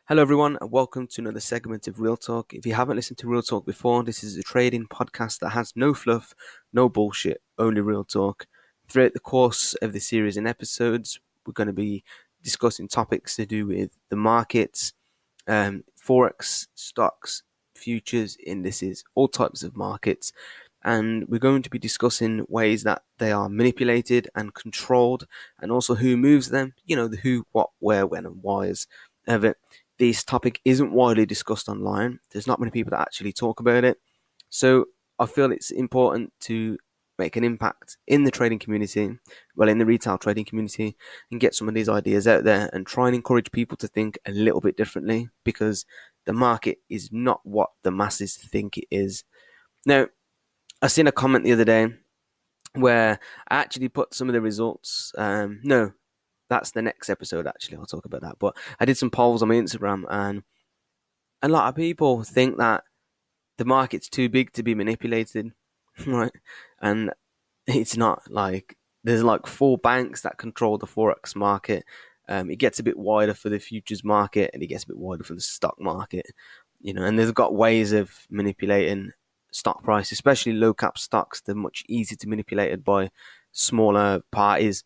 Hello, everyone, and welcome to another segment of Real Talk. If you haven't listened to Real Talk before, this is a trading podcast that has no fluff, no bullshit, only real talk. Throughout the course of the series and episodes, we're going to be discussing topics to do with the markets, Forex, stocks, futures, indices, all types of markets. And we're going to be discussing ways that they are manipulated and controlled, and also who moves them, the who, what, where, when, and whys of it. This topic isn't widely discussed online. There's not many people that actually talk about it. So I feel it's important to make an impact in the trading community, in the retail trading community, and get some of these ideas out there and try and encourage people to think a little bit differently, because the market is not what the masses think it is. Now, I seen a comment the other day where I actually put some of the results. No, that's the next episode. Actually, I'll talk about that. But I did some polls on my Instagram, and a lot of people think that the market's too big to be manipulated, right? And it's not. Like, there's like four banks that control the Forex market. It gets a bit wider for the futures market, and it gets a bit wider for the stock market. And they've got ways of manipulating stock price, especially low cap stocks. They're much easier to manipulated by smaller parties.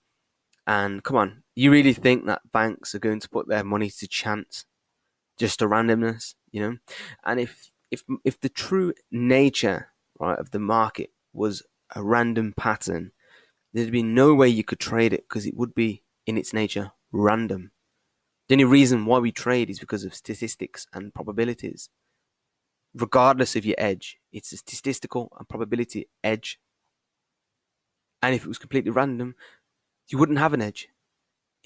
And come on, you really think that banks are going to put their money to chance, just to randomness? And if the true nature, right, of the market was a random pattern, there'd be no way you could trade it, because it would be in its nature random. The only reason why we trade is because of statistics and probabilities. Regardless of your edge, it's a statistical and probability edge. And if it was completely random, you wouldn't have an edge.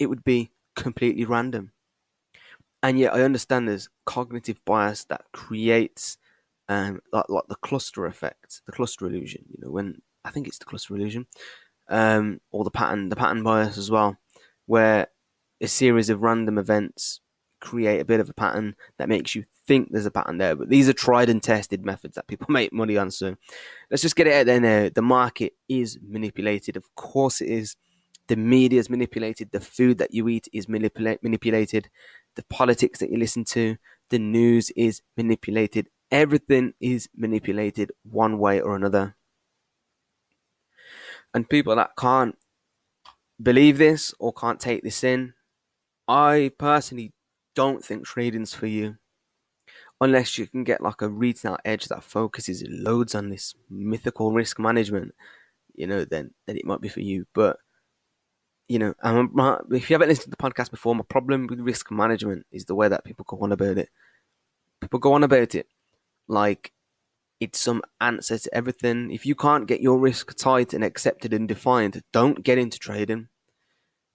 It would be completely random. And yet I understand there's cognitive bias that creates like the cluster effect, the cluster illusion. When I think it's the cluster illusion, or the pattern bias as well, where a series of random events create a bit of a pattern that makes you think there's a pattern there. But these are tried and tested methods that people make money on. So let's just get it out there now. The market is manipulated. Of course it is. The media is manipulated. The food that you eat is manipulated. The politics that you listen to, the news is manipulated. Everything is manipulated one way or another. And people that can't believe this or can't take this in, I personally don't think trading's for you. Unless you can get like a retail edge that focuses loads on this mythical risk management, then it might be for you. But if you haven't listened to the podcast before, my problem with risk management is the way that people go on about it. People go on about it like it's some answer to everything. If you can't get your risk tight and accepted and defined, don't get into trading.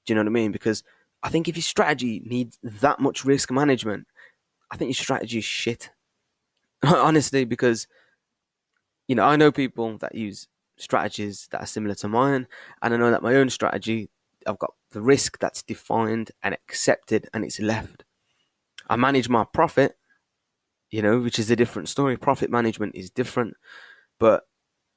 Do you know what I mean? Because I think if your strategy needs that much risk management, I think your strategy is shit. Honestly, because I know people that use strategies that are similar to mine, and I know that my own strategy, I've got the risk that's defined and accepted, and it's left. I manage my profit, which is a different story. Profit management is different, but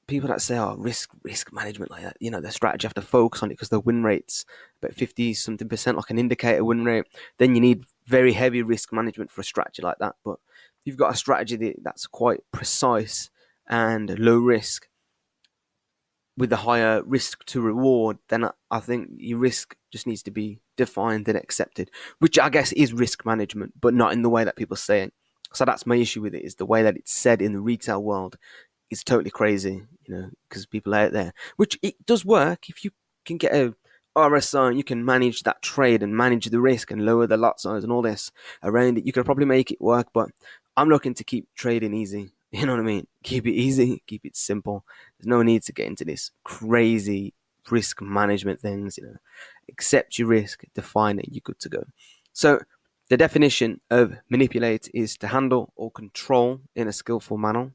people that say, "Oh, risk management," like that, their strategy have to focus on it because the win rate's about 50 something percent, like an indicator win rate. Then you need very heavy risk management for a strategy like that. But if you've got a strategy that's quite precise and low risk, with a higher risk to reward, then I think your risk just needs to be defined and accepted, which I guess is risk management, but not in the way that people say it. So that's my issue with it, is the way that it's said in the retail world is totally crazy, because people out there, which it does work. If you can get a RSI and you can manage that trade and manage the risk and lower the lot size and all this around it, you could probably make it work. But I'm looking to keep trading easy. You know what I mean? Keep it easy, keep it simple. There's no need to get into this crazy risk management things. Accept your risk, define it, you're good to go. So the definition of manipulate is to handle or control in a skillful manner,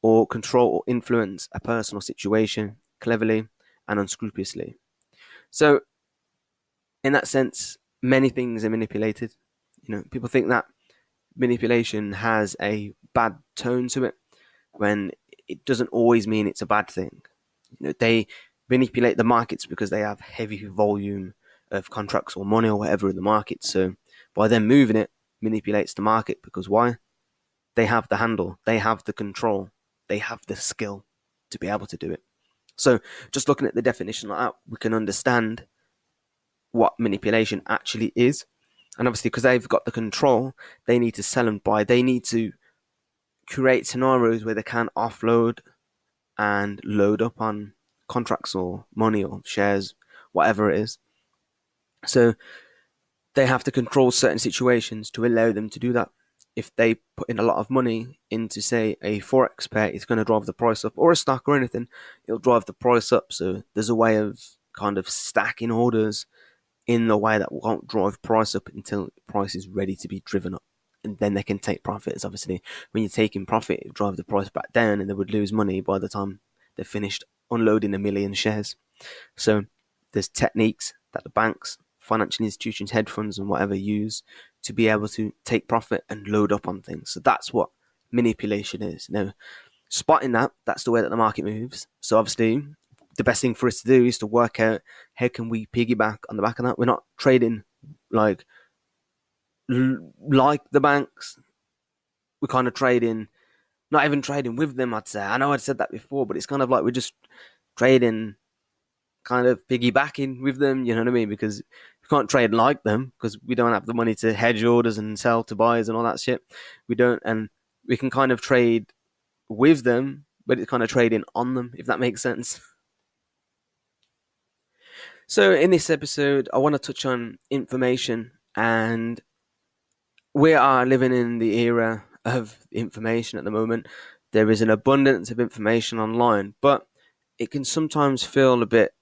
or control or influence a person or situation cleverly and unscrupulously. So in that sense, many things are manipulated. People think that manipulation has a bad tone to it, when it doesn't always mean it's a bad thing. They manipulate the markets because they have heavy volume of contracts or money or whatever in the market. So by them moving it manipulates the market, because why? They have the handle, they have the control, they have the skill to be able to do it. So just looking at the definition like that, we can understand what manipulation actually is. And obviously, because they've got the control, they need to sell and buy. They need to create scenarios where they can offload and load up on contracts or money or shares, whatever it is. So they have to control certain situations to allow them to do that. If they put in a lot of money into, say, a Forex pair, it's going to drive the price up, or a stock or anything, it'll drive the price up. So there's a way of kind of stacking orders in the way that won't drive price up until price is ready to be driven up. And then they can take profits. Obviously, when you're taking profit, it drive the price back down, and they would lose money by the time they're finished unloading a million shares. So there's techniques that the banks, financial institutions, hedge funds, and whatever use to be able to take profit and load up on things. So that's what manipulation is. Now, spotting that, that's the way that the market moves. So obviously, the best thing for us to do is to work out how can we piggyback on the back of that. We're not trading like the banks. We're kind of trading, not even trading with them, I'd say. I know I'd said that before, but it's kind of like we're just trading, kind of piggybacking with them, you know what I mean? Because we can't trade like them because we don't have the money to hedge orders and sell to buyers and all that shit. We don't, and we can kind of trade with them, but it's kind of trading on them, if that makes sense. So in this episode, I want to touch on information, and we are living in the era of information at the moment. There is an abundance of information online, but it can sometimes feel a bit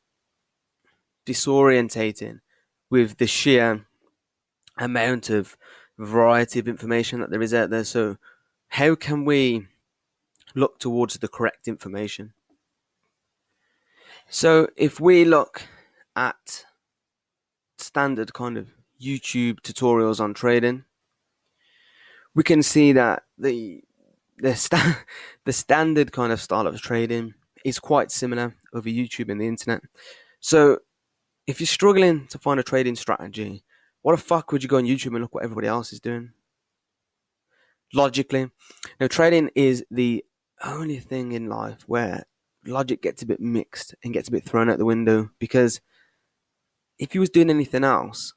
disorientating with the sheer amount of variety of information that there is out there. So how can we look towards the correct information? So if we look at standard kind of YouTube tutorials on trading, we can see that the standard kind of style of trading is quite similar over YouTube and the internet. So if you're struggling to find a trading strategy, what the fuck would you go on YouTube and look what everybody else is doing? Logically, now trading is the only thing in life where logic gets a bit mixed and gets a bit thrown out the window, because if you was doing anything else,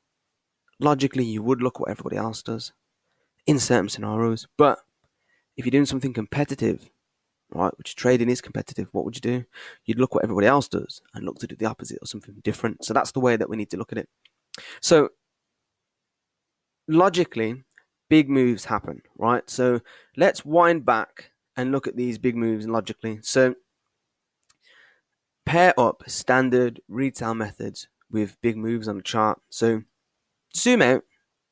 logically you would look what everybody else does in certain scenarios. But if you're doing something competitive, right, which trading is competitive, what would you do? You'd look what everybody else does and look to do the opposite or something different. So that's the way that we need to look at it. So logically, big moves happen, right? So let's wind back and look at these big moves logically. So pair up standard retail methods with big moves on the chart. So zoom out,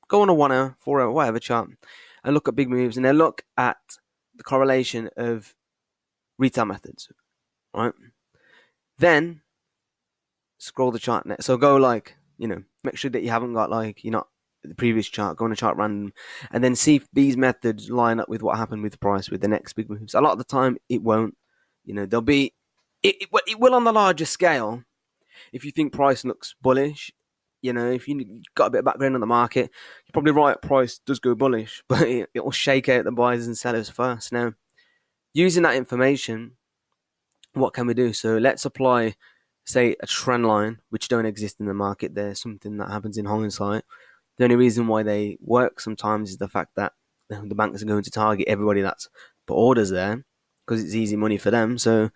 go on a 1 hour, 4 hour, whatever chart, and look at big moves, and then look at the correlation of retail methods, right? Then scroll the chart next. So go like, make sure that you haven't got like, you're not the previous chart, go on a chart random, and then see if these methods line up with what happened with the price, with the next big moves. A lot of the time it won't. There'll be, it will on the larger scale. If you think price looks bullish, if you've got a bit of background on the market, you're probably right, price does go bullish, but it will shake out the buyers and sellers first. Now, using that information, what can we do? So let's apply, say, a trend line, which don't exist in the market. There's something that happens in hindsight. The only reason why they work sometimes is the fact that the banks are going to target everybody that's put orders there because it's easy money for them. So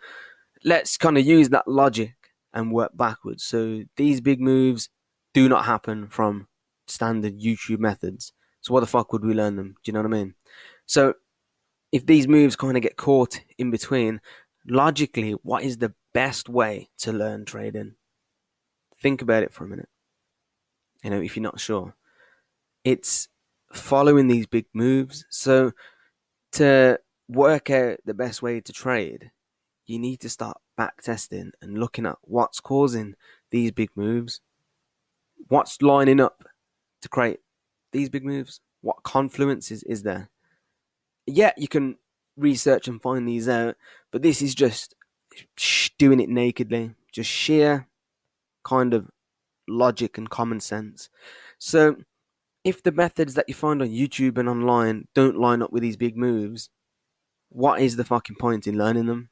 let's kind of use that logic and work backwards. So these big moves do not happen from standard YouTube methods. So what the fuck would we learn them? Do you know what I mean? So if these moves kind of get caught in between, logically, what is the best way to learn trading? Think about it for a minute. If you're not sure, it's following these big moves. So to work out the best way to trade, you need to start back testing and looking at what's causing these big moves, what's lining up to create these big moves, what confluences is there. Yeah, you can research and find these out, but this is just doing it nakedly, just sheer kind of logic and common sense. So if the methods that you find on YouTube and online don't line up with these big moves, what is the fucking point in learning them?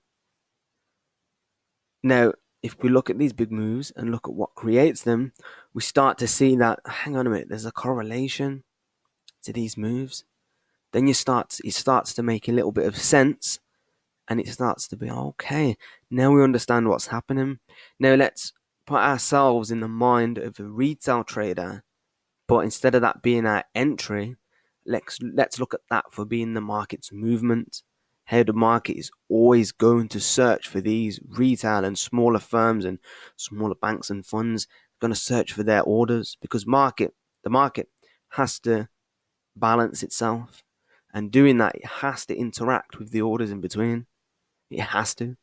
Now, if we look at these big moves and look at what creates them, we start to see that, hang on a minute, there's a correlation to these moves. Then it starts to make a little bit of sense, and it starts to be okay. Now we understand what's happening. Now let's put ourselves in the mind of a retail trader, but instead of that being our entry, let's look at that for being the market's movement. How the market is always going to search for these retail and smaller firms and smaller banks and funds, going to search for their orders, because the market has to balance itself, and doing that, it has to interact with the orders in between. It has to.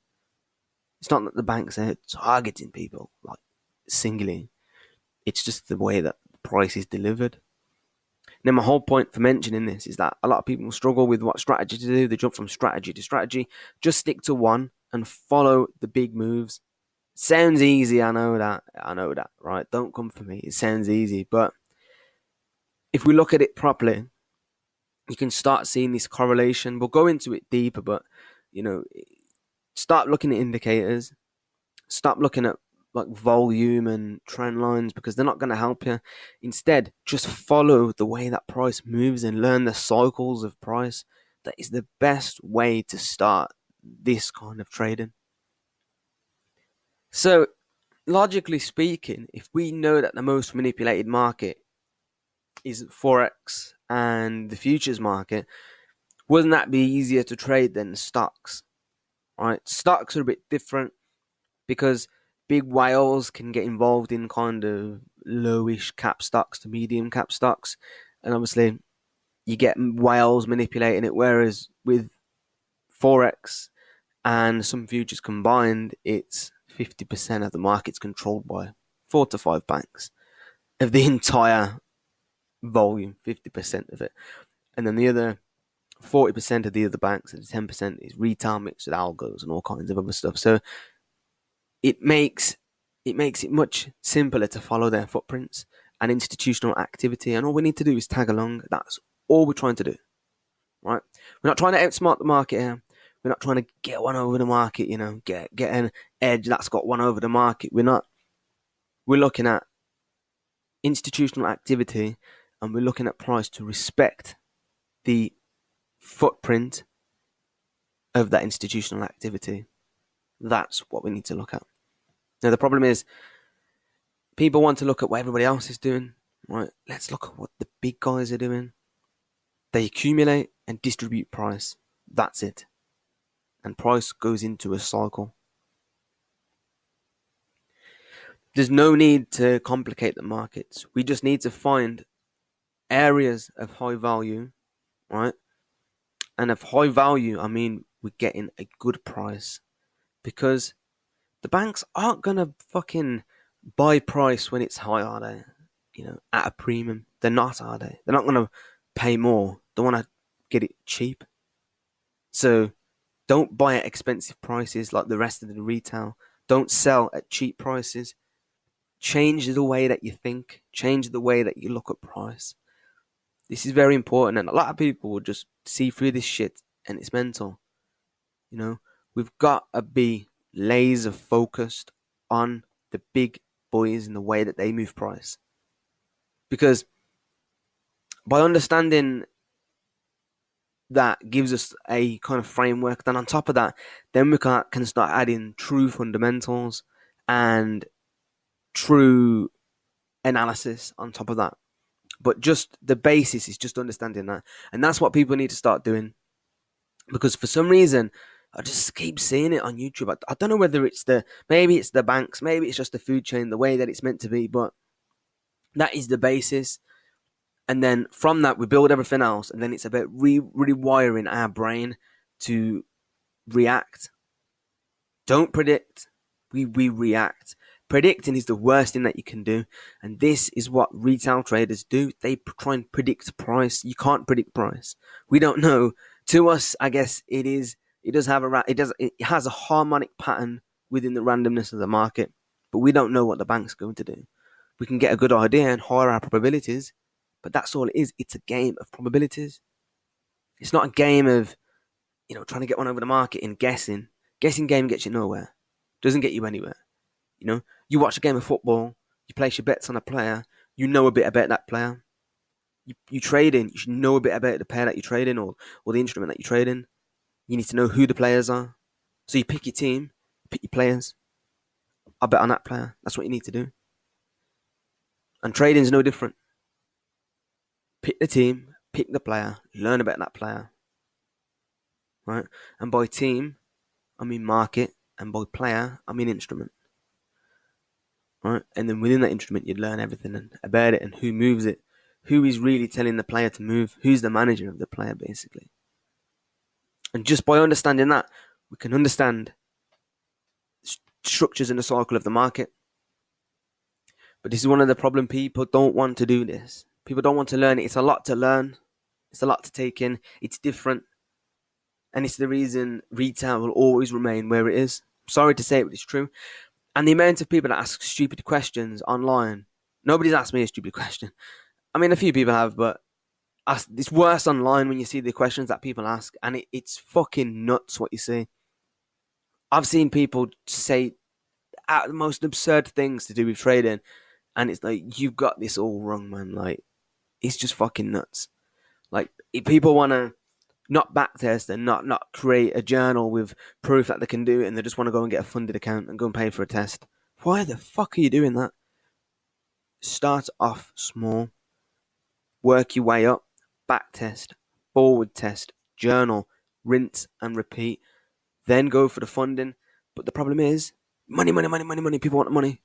It's not that the banks are targeting people like singly. It's just the way that the price is delivered. Now, my whole point for mentioning this is that a lot of people struggle with what strategy to do. They jump from strategy to strategy. Just stick to one and follow the big moves. Sounds easy, I know that, right? Don't come for me. It sounds easy, but if we look at it properly, you can start seeing this correlation. We'll go into it deeper, but you know, start looking at indicators. Stop looking at like volume and trend lines, because they're not going to help you. Instead, just follow the way that price moves and learn the cycles of price. That is the best way to start this kind of trading. So, logically speaking, if we know that the most manipulated market is Forex and the futures market, wouldn't that be easier to trade than stocks? Right? Stocks are a bit different because big whales can get involved in kind of lowish cap stocks to medium cap stocks, and obviously you get whales manipulating it, whereas with Forex and some futures combined, it's 50% of the market's controlled by 4 to 5 banks of the entire volume, 50% of it, and then the other 40% of the other banks and 10% is retail mixed with algos and all kinds of other stuff. So it makes it much simpler to follow their footprints and institutional activity, and all we need to do is tag along. That's all we're trying to do, right? We're not trying to outsmart the market here. We're not trying to get one over the market, get an edge that's got one over the market. We're not. We're looking at institutional activity, and we're looking at price to respect the footprint of that institutional activity. That's what we need to look at. Now, the problem is people want to look at what everybody else is doing, right? Let's look at what the big guys are doing. They accumulate and distribute price. That's it. And price goes into a cycle. There's no need to complicate the markets. We just need to find areas of high value, right? And of high value, I mean we're getting a good price, because the banks aren't going to fucking buy price when it's high, are they? At a premium. They're not, are they? They're not going to pay more. They want to get it cheap. So don't buy at expensive prices like the rest of the retail. Don't sell at cheap prices. Change the way that you think. Change the way that you look at price. This is very important, and a lot of people will just see through this shit, and it's mental. We've got to be laser focused on the big boys and the way that they move price. Because by understanding that gives us a kind of framework, then on top of that, then we can start adding true fundamentals and true analysis on top of that. But just the basis is just understanding that. And that's what people need to start doing. Because for some reason, I just keep seeing it on YouTube. I don't know whether maybe it's the banks, maybe it's just the food chain, the way that it's meant to be, but that is the basis. And then from that, we build everything else, and then it's about rewiring our brain to react. Don't predict, we react. Predicting is the worst thing that you can do, and this is what retail traders do. They try and predict price. You can't predict price. We don't know. To us, I guess it has a harmonic pattern within the randomness of the market, but we don't know what the bank's going to do. We can get a good idea and higher our probabilities, But that's all it is. It's a game of probabilities. It's not a game of, trying to get one over the market and guessing. Guessing game gets you nowhere. Doesn't get you anywhere. You watch a game of football, you place your bets on a player, you know a bit about that player. You trade in, you should know a bit about the pair that you trade in or the instrument that you trade in. You need to know who the players are. So you pick your team, pick your players. I bet on that player. That's what you need to do. And trading is no different. Pick the team, pick the player, learn about that player. Right? And by team, I mean market, and by player, I mean instrument. Right? And then within that instrument, you'd learn everything about it and who moves it, who is really telling the player to move, who's the manager of the player, basically. And just by understanding that, we can understand structures in the cycle of the market. But this is one of the problem. People don't want to do this. People don't want to learn it. It's a lot to learn. It's a lot to take in. It's different. And it's the reason retail will always remain where it is. Sorry to say it, but it's true. And the amount of people that ask stupid questions online. Nobody's asked me a stupid question. I mean, a few people have, but it's worse online when you see the questions that people ask. And it's fucking nuts what you see. I've seen people say the most absurd things to do with trading. And it's like, you've got this all wrong, man. Like, it's just fucking nuts. Like, if people want to not backtest and not create a journal with proof that they can do it, and they just want to go and get a funded account and go and pay for a test, why the fuck are you doing that? Start off small. Work your way up. Backtest. Forward test. Journal. Rinse and repeat. Then go for the funding. But the problem is, money. People want money.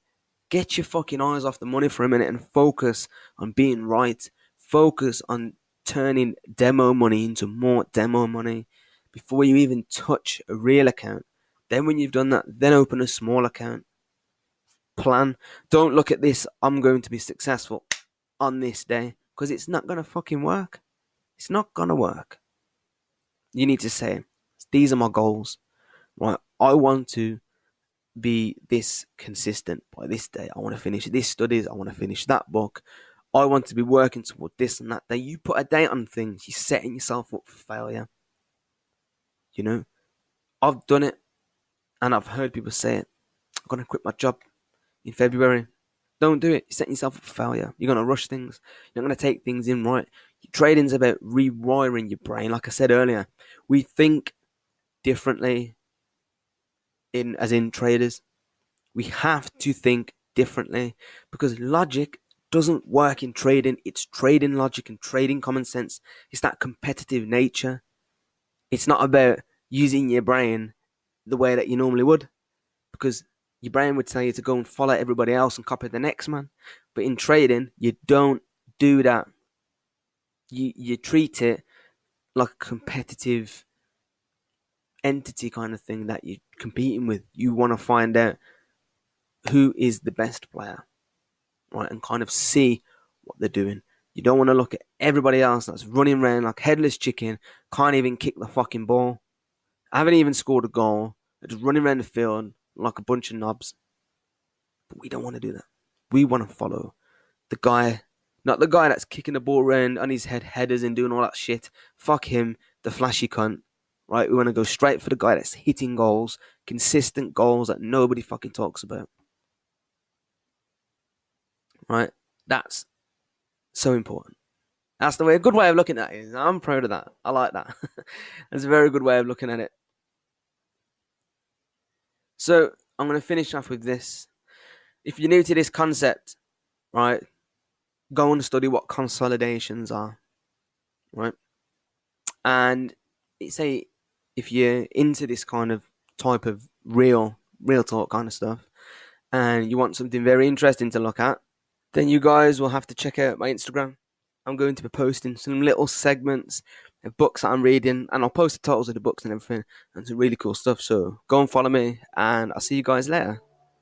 Get your fucking eyes off the money for a minute and focus on being right. Focus on turning demo money into more demo money before you even touch a real account. Then when you've done that, then open a small account. Plan. Don't look at this, I'm going to be successful on this day, because it's not going to fucking work. It's not going to work. You need to say, these are my goals. Right? I want to be this consistent by this day. I want to finish this studies. I want to finish that book. I want to be working toward this and that day. You put a date on things, you're setting yourself up for failure. I've done it, and I've heard people say it. I'm going to quit my job in February. Don't do it. You're setting yourself up for failure. You're going to rush things. You're not going to take things in right. Trading's about rewiring your brain. Like I said earlier, we think differently as in traders. We have to think differently because logic doesn't work in trading. It's trading logic and trading common sense. It's that competitive nature. It's not about using your brain the way that you normally would, because your brain would tell you to go and follow everybody else and copy the next man. But in trading, you don't do that. You treat it like a competitive entity kind of thing that you're competing with. You want to find out who is the best player, right? And kind of see what they're doing. You don't want to look at everybody else that's running around like headless chicken, can't even kick the fucking ball, haven't even scored a goal, they're just running around the field like a bunch of knobs. But we don't want to do that. We want to follow the guy, not the guy that's kicking the ball around on his headers and doing all that shit. Fuck him, the flashy cunt. Right? We want to go straight for the guy that's hitting goals, consistent goals that nobody fucking talks about. Right? That's so important. That's a good way of looking at it. I'm proud of that. I like that. That's a very good way of looking at it. So I'm going to finish off with this. If you're new to this concept, right, go and study what consolidations are, right? And say if you're into this kind of type of real talk kind of stuff, and you want something very interesting to look at, then you guys will have to check out my Instagram. I'm going to be posting some little segments of books that I'm reading, and I'll post the titles of the books and everything, and some really cool stuff. So go and follow me, and I'll see you guys later.